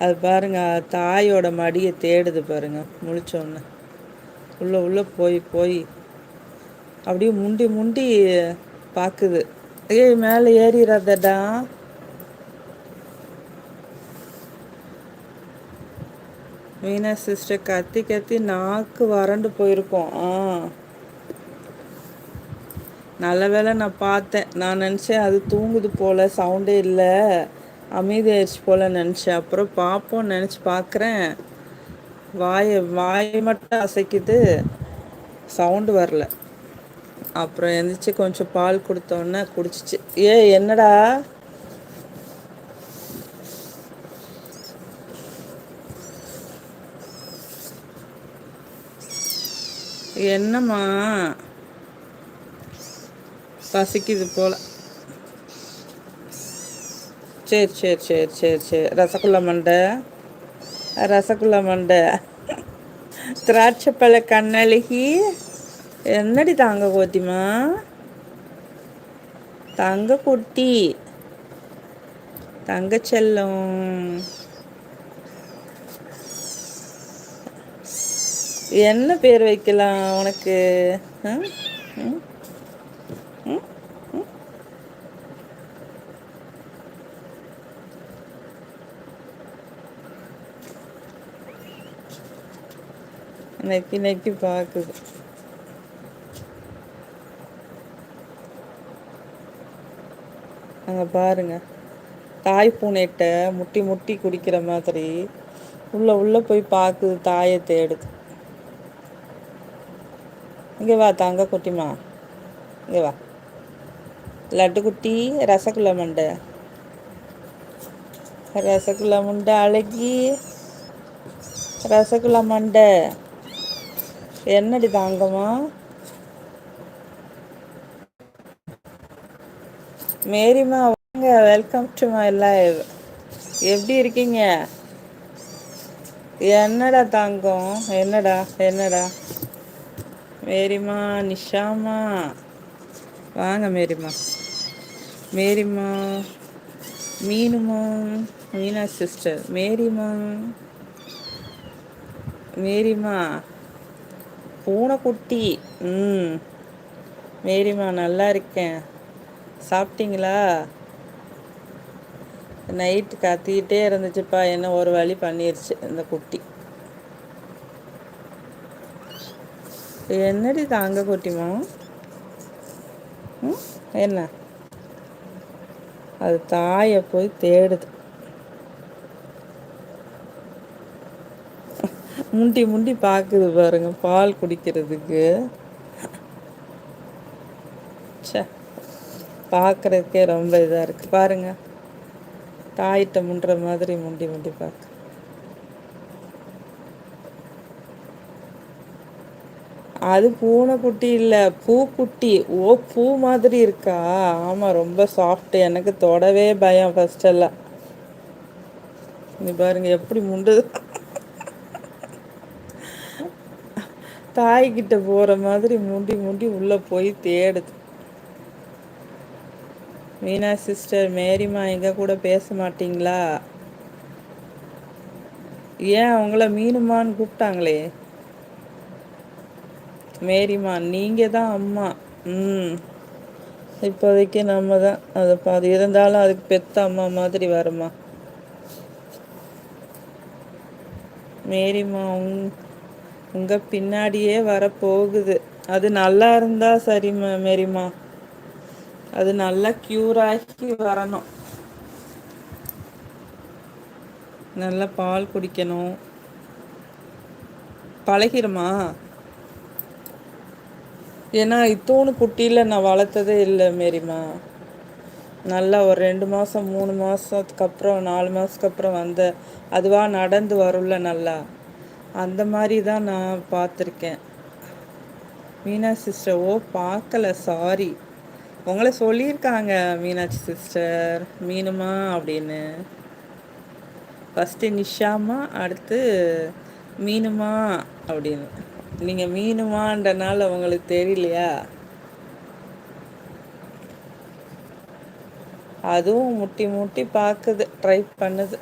அது பாருங்க, தாயோட மடியை தேடுது பாருங்க, முழிச்சோன்னு உள்ள உள்ள போய் போய் அப்படியே முண்டி முண்டி பாக்குது. ஏய், மேலே ஏறிடாதடா. மீனா சிஸ்டர் கத்தி கத்தி நாக்கு வறண்டு போயிருக்கோம். நல்ல வேளை நான் பார்த்தேன். நான் நினச்சேன் அது தூங்குது போல், சவுண்டே இல்லை, அமைதி ஆயிடுச்சு போல் நினச்சேன். அப்புறம் பார்ப்போம் நினச்சி பார்க்குறேன், வாயை மட்டும் அசைக்குது, சவுண்டு வரல. அப்புறம் எழுந்திரிச்சு கொஞ்சம் பால் கொடுத்தோன்னே குடிச்சிச்சு. என்னடா? என்னம்மா? பசிக்குது போல். சரி சரி சரி சரி சரி. ரசகுல்லா மண்டை, ரசகுல்லா மண்டை, திராட்சைப்பழ கண்ணழகி. என்னடி தாங்க கோத்திமா? தங்க குட்டி, தங்க செல்லம். என்ன பேர் வைக்கலாம் உனக்கு? நெக்கி நெக்கி பார்க்குது. அங்கே பாருங்க, தாய் பூனைட்ட முட்டி முட்டி குடிக்கிற மாதிரி உள்ள உள்ள போய் பார்க்குது, தாயை தேடுது. இங்கே வா தங்க குட்டிமா, இங்கே வா. லட்டு குட்டி, ரசகுல்லா மண்டை, ரசகுல்லா மண்டை அழகி, ரசகுல்லா மண்டை. என்னடி தாங்கம்மா? மேரிமா வாங்க, வெல்கம் டு மை லைவ். எப்படி இருக்கீங்க? என்னடா தாங்கம்? என்னடா என்னடா? மேரிமா, நிஷாமா வாங்க. மேரிமா, மேரிமா, மீனுமா, மீனா சிஸ்டர், மேரிமா, மேரிமா, பூனைக்குட்டி. மேரிமா நல்லா இருக்கேன். சாப்பிட்டீங்களா? நைட்டு கத்திக்கிட்டே இருந்துச்சுப்பா, என்ன ஒரு வழி பண்ணிருச்சு இந்த குட்டி. என்னடி தாங்க குட்டிமா? என்ன? அது தாயை போய் தேடுது. முண்டி முண்டி பார்க்குது பாருங்க, பால் குடிக்கிறதுக்கு. சே, பார்க்குறதுக்கே ரொம்ப இதாக இருக்குது பாருங்க. தாயிட்ட முண்டுற மாதிரி முண்டி முண்டி பார்க்க. அது பூனைக்குட்டி இல்லை, பூக்குட்டி. ஓ, பூ மாதிரி இருக்கா? ஆமாம், ரொம்ப சாஃப்ட். எனக்கு தொடவே பயம் ஃபஸ்ட்டெல்லாம். நீ பாருங்க எப்படி முண்டுது. தாய்கிட்ட போகிற மாதிரி முண்டி முண்டி உள்ளே போய் தேடுது. மீனா சிஸ்டர், மேரிமா எங்கள் கூட பேச மாட்டிங்களா? ஏன் அவங்கள மீனுமான்னு கூப்பிட்டாங்களே? மேரிமா, நீங்கள் தான் அம்மா. இப்போதைக்கு நம்ம தான் அது இருந்தாலும் அதுக்கு பெத்த அம்மா மாதிரி வருமா? மேரிமா உங்கள் பின்னாடியே வரப்போகுது. அது நல்லா இருந்தா சரிம்மா மேரிமா. அது நல்லா க்யூர் ஆகி வரணும். நல்லா பால் குடிக்கணும். பழகிருமா? ஏன்னா இத்தோணு குட்டியில் நான் வளர்த்ததே இல்லை மேரிமா. நல்லா ஒரு 2 மாதம் 3 மாதத்துக்கு அப்புறம் 4 மாதத்துக்கு அப்புறம் அதுவாக நடந்து வரும்ல நல்லா, அந்த மாதிரி தான் நான் பார்த்துருக்கேன். மீனா சிஸ்டர், ஓ பார்க்கல, சாரி. உங்களை சொல்லியிருக்காங்க மீனாட்சி சிஸ்டர், மீனுமா அப்படின்னு. ஃபஸ்ட்டு நிஷாமா, அடுத்து மீனுமா அப்படின்னு. நீங்கள் மீனுமான்றனால உங்களுக்கு தெரியலையா? அதுவும் முட்டி முட்டி பார்க்குது, ட்ரை பண்ணுது.